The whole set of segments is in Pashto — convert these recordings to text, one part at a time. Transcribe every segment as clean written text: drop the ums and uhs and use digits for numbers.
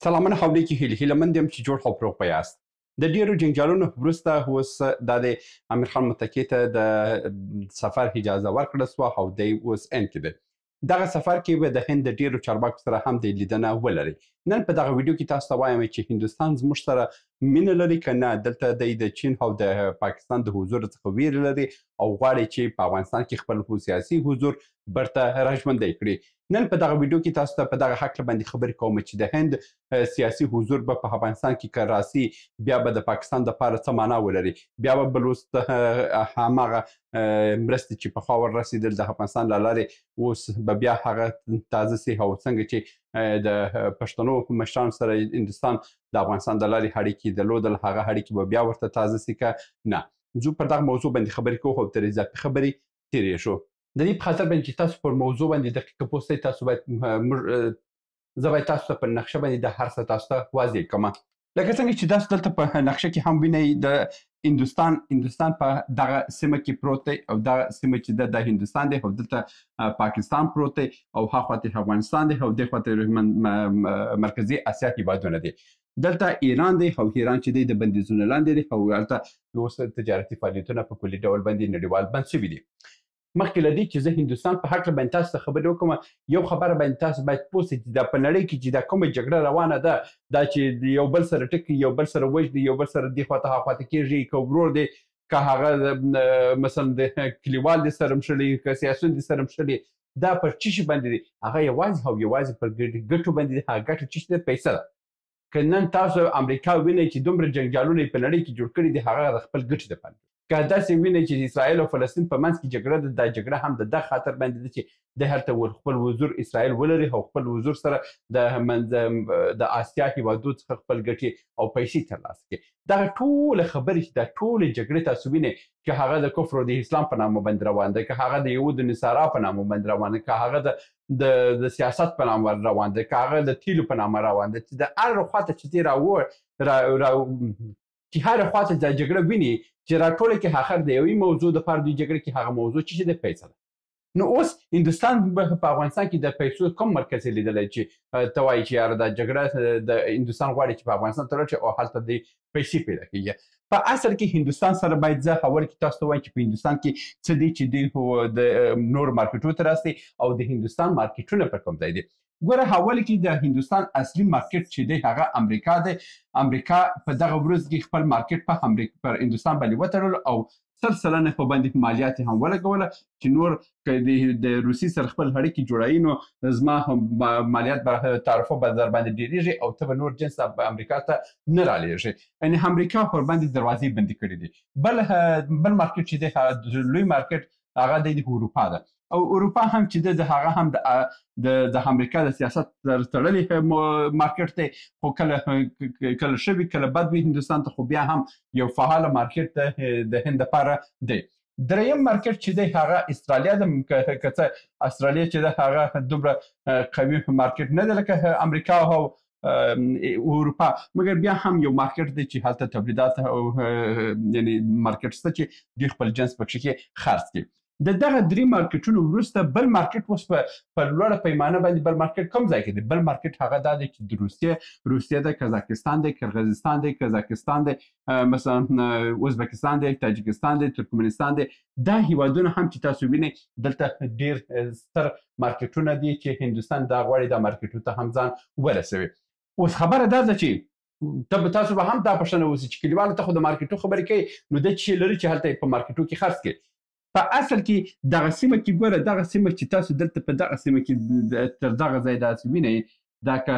سلامونه حوالې کې هیله مند یم چې جوړ او پروغ به یاست. د ډیرو جنجالونو وروسته اوس د امیر خان متکي ته د سفر اجازه ورکړه سوه او دی اوس هند کې دی. دغه سفر کې به د هند د ډیرو چارواکو سره هم د لیدنه ولري. نن په دغه ویډیو کې تاسو ته وایم چې هندوستان زموږ سره مینه لري که نه، دلته دی د چین او د پاکستان د حضور څخه ویره لري او غواړي چې په افغانستان کې خپل سیاسي حضور برته راژوندی کړي. نن په دغه ویډیو کې تاسو ته په دغه هکله باندې خبرې کوم چې د هند سیاسي حضور به په افغانستان کې که راسي بیا به د پاکستان دپاره څه معنا ولري، بیا به بلوچ هماغه مرستې چې پخوا وررسېدل د افغانستان له لارې اوس به بیا هغه تازه سي او څنګه چې د پښتنو مشرانو سره هندوستان د افغانستان د لارې اړیکې درلودل، هغه اړیکې به بیا ورته تازه سي که نه. زه پر دغه موضوع باندې خبرې کوو او تر اضافي خبرې تېرېږو. د دې په خاطر باندې چې تاسو پر موضوع باندې دقیقه پوه سئ، تاسو باید زه باید تاسو ته په نقشه باندې د هر څه تاسو ته واضح کړم. لکه څنګه چې تاسو دلته په نقشه کې هم وینئ د هندوستان په دغه سیمه کې پروت دی او دغه سیمه چې د هندوستان دی او دلته پاکستان پروت دی او هاخوا ته افغانستان دی او دې خوا ته مرکزي اسیا هیوادونه دي. دلته ایران دی او ایران چې دی د بندیزونو لاندې دی او هلته اوس تجارتي فعالیتونه په کلي ډول باندې نړیوال بند شوي دي. مخکې له دې چې زه هندوستان په هکله باندې تاسو ته خبرې وکړم، یو خبره باندې تاسو باید پوه سئ چې دا په نړۍ کې چې دا کومه جګړه روانه ده، دا چې یو بل سره ټکي، یو بل سره وژني، یو بل سره دې خواته هاخواته کېږي، که ورور دی که هغه مثلا د کلیوال دې سره مښلي، که سیاسون دې سره مښلي، دا پر څه شي باندې دی؟ هغه یوازې او یوازې پر ګټو باندې دی. هغه ګټه څه شي ده؟ پیسه ده. که نن تاسو امریکا وینئ چې دومره جنجالونه یې په نړۍ کې جوړ کړي دي، هغه د خپل ګټې دپاره. که داسې وینئ چې اسرائیل او فلسطین په منځ کې جګړه ده، دا جګړه هم د دغه خاطر باندې ده چې د هلته خپل حضور اسرائیل ولري او خپل حضور سره د آسیا هیوادو څخه خپل ګټې او پیسې ترلاسه کړي. دغه ټوله خبرې چې دا ټولې جګړې تاسو وینئ، که هغه د کفر او د اسلام په نامه باندې روان ده، که هغه د یهود و نصارا په نامه باندې روان ده، که هغه د سیاست په نامه روان ده، که هغه د تیلو په نامه روان ده، چې د هر خواته چې چې هر خواته دا جګړه ویني چې راټوله کې آخر د یوې موضوع دپاره دوی جګړه کې، هغه موضوع څه شي ده؟ پیسه ده. نو اوس هندوستان په افغانستان کې د پیسو کوم مرکز یې لیدلی چې ته وایي چې یاره دا جګړه د هندوستان غواړي چې په افغانستان ته راشي او هلته د پیسې پیدا کېږي. په اصل کې هندوستان سره باید زه اول کې تاسو ته وایم چې په هندوستان کې څه دي چې دوی د نور مارکیټونو ته راسي او د هندوستان مارکیټونه په کوم ځای دي. ګوره اول کې د هندوستان اصلي مارکیټ چې دی هغه امریکا دی. امریکا په دغه ورځ کې خپل مارکیټ پر هندوستان باندې وتړل او 100% په باندې مالیات هم ولګوله چې نور که د روسي سره خپل اړیکې جوړوي نو زما مالیات به تعرفه به در باندې ډېرېږي او ته به نور جنس امریکا ته نه رالېږي. یعنې امریکا پر باندې دروازې بندې کړي دي. بل مارکیټ چې دی لوی مارکیټ هغه دی د اروپا ده او اروپا هم چې دی د هغه هم د امریکا د سیاست سره تړلی مارکیټ دی، خو کله ښه وي کله بد وي هندوستان ته، خو بیا هم یو فعاله مارکیټ د هند دپاره دی. دریم مارکیټ چې دی هغه استرالیا ده. که څه استرالیا چې ده هغه دومره قوي مارکیټ نه ده لکه امریکا او اروپا، مګر بیا هم یو مارکیټ دی چې هلته تولیدات او یعنې مارکیټ شته چې دوی خپل جنس پکښې کې خرڅ کړي. د دغه درې مارکیټونو وروسته بل مارکیټ اوس په لوړه پیمانه باندې بل مارکیټ کوم ځای کې دی؟ بل مارکیټ هغه دا دی چې د روسیې ده، قزاقستان دی، قرغیزستان دی، قزاقستان دی، مثلا ازبکستان دی، تاجکستان دی، ترکمنستان دی. دا هیوادونه هم چې تاسو وینئ دلته ډېر ستر مارکیټونه دي چې هندوستان دا غواړي دا مارکیټونو ته هم ځان ورسوي. اوس خبره دا ده چې تاسو به هم دا پوښتنه وسي چې کلیوالو ته خو د مارکیټو خبرې کوي، نو دی څه لري چې هلته یې په مارکیټو کې خرڅ کړي؟ په اصل کې دغه سیمه کې ګوره، دغه سیمه چې تاسو دلته په دغه سیمه کې تر دغه ځای داسې وینئ، دا که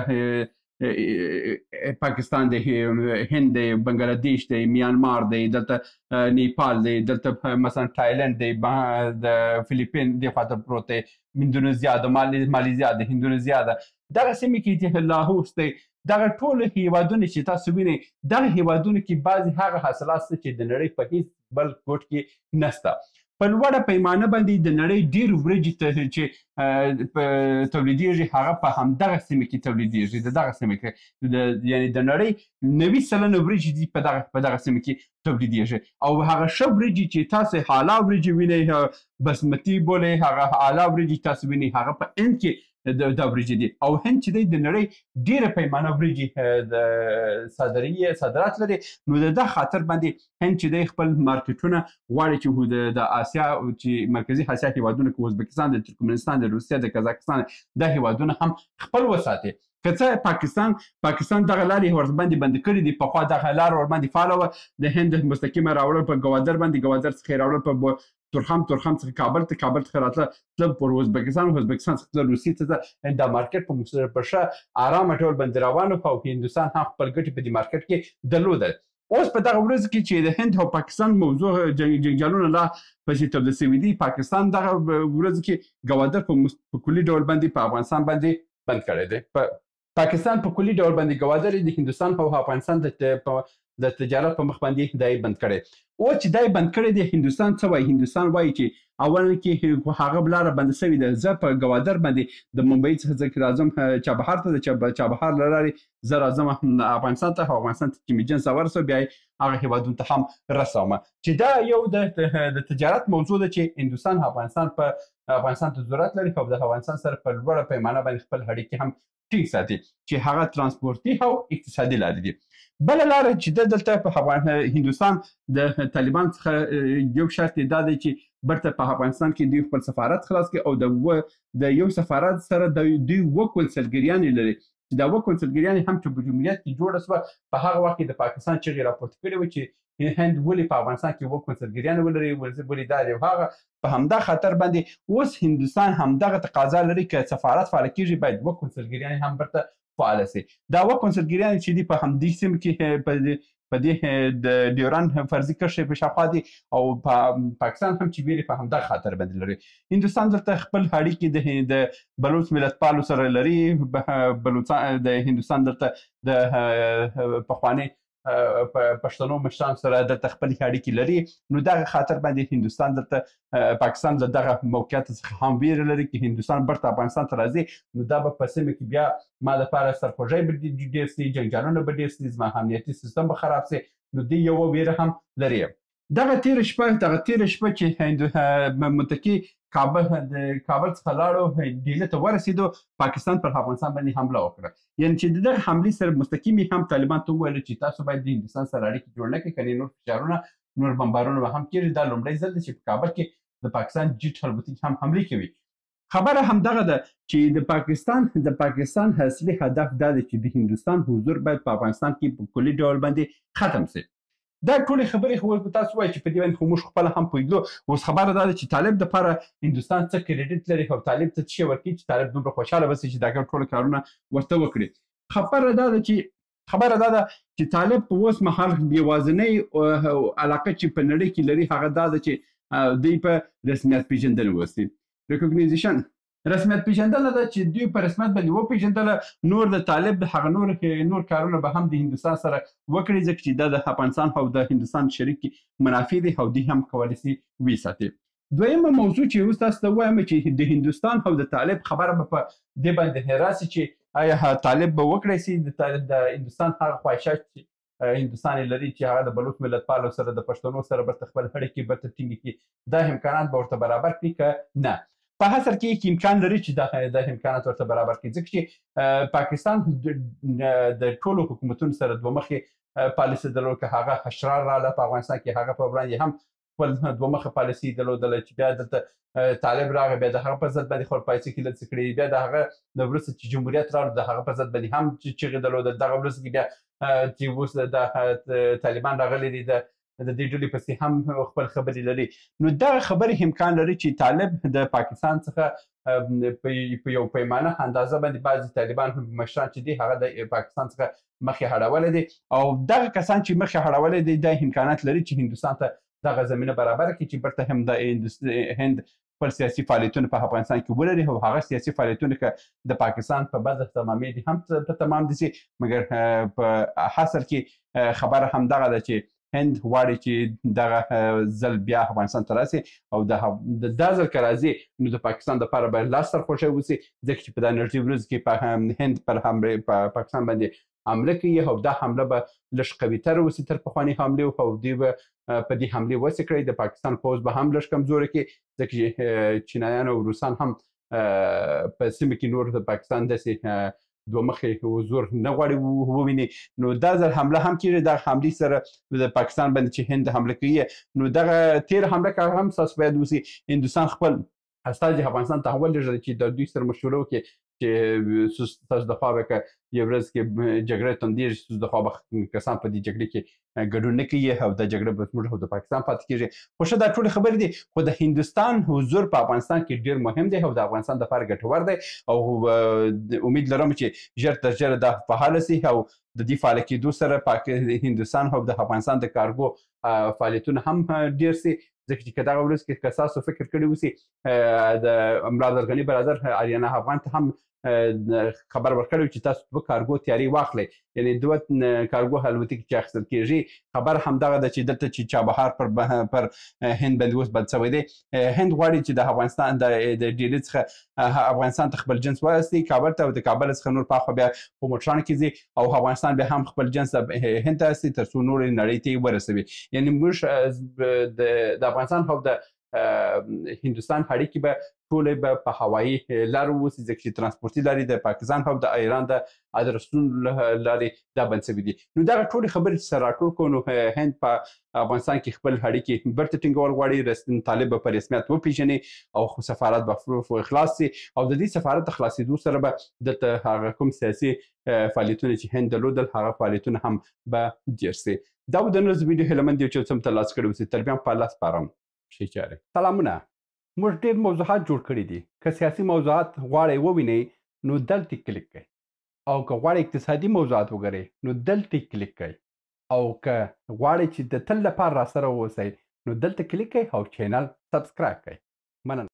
پاکستان دی، هند دی، بنګلادیش دی، میانمار دی، دلته نیپال دی، دلته مثلا تایلند دی، د فلیپین دې خواته پروت دی، اندونیزیا ده، مالیزیا ده، هندونیزیا ده، دغه سیمې کې لاهوس دی. دغه ټول هیوادونه چې تاسو وینئ دغه هیوادونو کې بعضې هغه حاصلات شته چې د نړۍ په هیڅ بل ګوټ کې نشته. په لوړه پیمانه باندې د نړۍ ډېر وریجې چې تولیدېږي هغه په همدغه سیمه کې تولیدېږي. د دغه سیمه کې یعنې د نړۍ 90% وریجې دي په دغه سیمه کې تولیدېږي او هغه ښه وریجې چې تاسو اعلی وریجې وینئ، بسمتي بولئ، هغه اعلی وریجې تاسو وینئ، هغه په هند کې دا وریجې دي او هند چې دی د نړۍ ډېره پیمانه وریجې د صادرات لري نو د ده خاطر باندې هند چې دی خپل مارکیټونه غواړي چې د آسیا چې مرکزي آسیا هېوادونه کې ازبکستان د ترکمنستان د روسیه د کازاکستان دا هېوادونه هم خپل وساتي که څه پاکستان دغه لارې ورباندې بند کړي دي پخوا دغه لار ورباندې فعاله وه د هند مستقیمه راوړل په ګوادر باندې ګوادر څخه یې راوړل په تورخم څخه کابل څخه راتله پر ازبکستان څخه تله روسیې ته دا مارکیټ په ښه ارامه ډول باندې روان و او هندوستان هم خپل ګټې په دې مارکیټ کې درلوده اوس په دغه ورځ کې چې د هند او پاکستان موضوع جنجالونه لا پسې توده سوي دي پاکستان دغه ورځ کې ګوادر په کلي ډول باندې په افغانستان باندې بند کړی دی پاکستان په کلي ډول باندې ګوادر د هندوستان او افغانستان د تجارت په مخ باندې دای بند کړی او چې دای بند کړی دی هندوستان څه وایي هندوستان وایي چې اول کې هغه لاره بند سوې ده زه په ګوادر باندې د ممبۍ څخه ځکه راځم چابهار ته د چابهار له لارې زه راځم افغانستان ته افغانستان ته چې مې جنس ورسوه بیا یې هغه هېوادونو ته هم رسوم چې دا یو د تجارت موضوع ده چې هندوستان افغانستان ته ضرورت لري او د افغانستان سره په لوړه پیمانه باندې خپل اړیکې هم ټینګ ساتي چې هغه ترانسپورتي او اقتصادي لارې دي بله لاره چې دلته په هندوستان د طالبان څخه یو شرط یې دا دی چې برته په افغانستان کې دوی خپل سفارت خلاص کړي او د یو سفارت سره دوی 2 کنسلګریانې لري چې دا 2 کنسلګریانې هم چې په جمهوریت کې جوړه سوه په هغه وخت کې د پاکستان چغې راپورته کړې وې چې هند ولې په افغانستان کې 2 کنسلګریانې ولري ولې دا دی هغه په همدا خاطر باندې اوس هندوستان همدغه تقاضا لري که سفارت فعاله کېږي باید 2 کنسلګریانې هم برته فعاله سي دا 2 کنسلګریانې چې دي په همدې سیمه کې په دې د ډیوران فرضي کرښې په شاوخوا دي او پاکستان هم چې ویلي په همدغه خاطر باندې لري هندوستان دلته خپل اړیکې د بلوچ ملتپالو سره لري بلوچستان د هندوستان دلته د پخواني پښتنو مشران سره دلته خپل اړیکې لري نو دغه خاطر باندې هندوستان دلته پاکستان له دغه موقعیت څخه هم ویره لري چې هندوستان برته افغانستان ته راځي نو دا به په سیمه کې بیا ما لپاره سرخوږی به ډېر سي جنجالونه به ډېر سي زما امنیتي سیستم به خراب سي نو دې یوه ویره هم لري دغه تېره شپه چې متکي کابل څخه لاړو ډیلي ته ورسېدو پاکستان پر افغانستان باندې حمله وکړه یعنې چې د دغه حملې سره مستقیمي هم طالبان ته وویل چې تاسو باید د هندوستان سره اړیکې جوړ نه کړئ کنې نور فشارونه نور بمبارونه به هم کېږي دا لومړی ځل دی چې په کابل کې د پاکستان جیټ الوتکې هم حملې کوي خبره همدغه ده چې د پاکستان اصلي هدف دا دی چې د هندوستان حضور باید په افغانستان کې په کلي ډول باندې ختم سي دا ټولې خبرې خو تاسو وایي چې په دې باندې خو موږ خپله هم پوهېدلو اوس خبره دا ده چې طالب دپاره هندوستان څه کریډیټ لري او طالب ته څه شی ورکوي چې طالب دومره خوشحاله به سي چې دا ټول کارونه ورته وکړي خبره دا ده چې طالب په اوس مهال یوازینۍ علاقه چې په نړۍ کې لري هغه دا ده چې دوی په رسمیت پیژندنه وسي ریکوګنایزیشن رسمیت پیژندنه ده چې دوی په رسمیت باندې وپیژندله نور د طالب هغه نور کارونه به هم د هندوستان سره وکړي ځکه چې دا د افغانستان او د هندوستان شریک منافع دي او دوی هم کولی سي وساتي دویمه موضوع چې اوس تاسو ته وایم چې د هندوستان او د طالب خبره به په دې باندې راسي چې آیا طالب به وکړی سي د هندوستان هغه خواهشات چې هندوستان لري چې هغه د بلوچ ملتپالو سره د پښتنو سره برته خپل اړیکې برته ټینګې کړي دا امکانات به ورته برابر کړي که نه په هڅه کې امکان لري چې دا امکانات ورته برابر کړي ځکه چې پاکستان د ټولو حکومتونو سره دوه مخې پالیسي درلوده که هغه اشرار راغله په افغانستان کې هغه په وړاندې هم خپل دوه مخه پالیسي درلودله چې بیا دلته طالب راغی بیا د هغه په ضد باندې خپل پایسي کې لڅ کړي بیا د هغه د وروسته چې جمهوریت راغی د هغه په ضد باندې هم چغې درلودل دغه وروسته کې بیا چې اوس د طالبان راغلي دي د دې ډلې پسې هم خپل خبرې لري نو دغه خبرې امکان لري چې طالب د پاکستان څخه په یو پیمانه اندازه باندې بعضې طالبان مشران چې دي هغه د پاکستان څخه مخې اړولی دي او دغه کسان چې مخې اړولی دي دا امکانات لري چې هندوستان ته دغه زمینه برابره کړي چې برته هم د هند خپل سیاسي فعالیتونه په افغانستان کې ولري او هغه سیاسي فعالیتونه که د پاکستان په بد تمامې دي هم په تمام دي سي مګر په حاصل کې خبره همدغه ده چې هند غواړي چې دغه ځل بیا افغانستان ته راسي او دا ځل که راځي نو د پاکستان دپاره باید لاس سرخوږی وسي ځکه چې په دا نږدې ورځو کې هند پر پاکستان باندې حمله کوي او دا حمله به لږ قویتره وسي تر پخواني حملې او دوی به په دې حملې وسې کړی د پاکستان پوځ به هم لږ کمزوری کړي ځکه چې چینایان او روسان هم په سیمه کې نور د پاکستان داسې دوه مخې زور نه غواړي وویني نو دا ځل حمله هم کېږي دغه حملې سره د پاکستان باندې چې هند حمله کوي نو دغه تیر حمله که هم ستاسو باید وسي هندوستان خپل استازي افغانستان ته ولېږل چې د دوی سره مشوره وکړي چې ستاسو د خوا به که یو ورځ کې جګړه تمدېږي ستاسو د خوا به کسان په دې جګړې کې ګډون نه کوي او دا جګړه به زموږ او د پاکستان پاتې کېږي خو ښه دا ټولې خبرې دي خو د هندوستان حضور په افغانستان کې ډېر مهم دی او د افغانستان دپاره ګټور دی او امید لرم چې ژر تر ژره دا فعاله سي او د دې فعاله کېدو سره هندوستان او د افغانستان د کارګو فعالیتونه هم ډېر سي ځکه چې که دغه ورځ کې که تاسو فکر کړی وسي د ملا عبدالغني برادر آریانا افغان ته هم خبر ورکړی چې تاسو دوه کارګو تیاري واخلئ یعنې دوه کارګو الوتکې چې اخیستل کېږي خبر همدغه ده چې دلته چې چابهار پر هند باندې اوس بند شوی دی هند غواړي چې د افغانستان د ډیلي څخه افغانستان ته خپل جنس واستي کابل ته او د کابل څخه نور پاخه بیا په موټرانو کې ځي او افغانستان بیا هم خپل جنس هند ته استي تر څو نورې نړۍ ته یې ورسوي یعنې موږ د افغانستان او د هندوستان اړیکې به ټولې به په هوایي لارو اوسي ځکه چې ترانسپورتي لارې د پاکستان او د ایران د ادرسون لارې دا بند شوي دي نو دغه ټولې خبرې چې سره راټول کړو نو هند په افغانستان کې خپل اړیکې بیرته ټینګول غواړي طالب به په رسمیت وپېژني او سفارت به خلاص سي او د دې سفارت د خلاصېدو سره به دلته هغه کوم سیاسي فعالیتونه چې هند درلودل هغه فعالیتونه هم به ډېر سي دا به د نن ورځې ویډیو هیله مند یو چې څه م ترلاسه کړی اوسئ تر بیا هم په الله سپارم ښې چارې سلامونه موږ ډېر موضوعات جوړ کړي دي که سیاسي موضوعات غواړئ ووینئ نو دلته کلیک کړئ او که غواړئ اقتصادي موضوعات وګورئ نو دلته کلیک کړئ او که غواړئ چې د تل لپاره راسره واوسئ نو دلته کلیک کړئ او چینل سبسکرایب کړئ مننه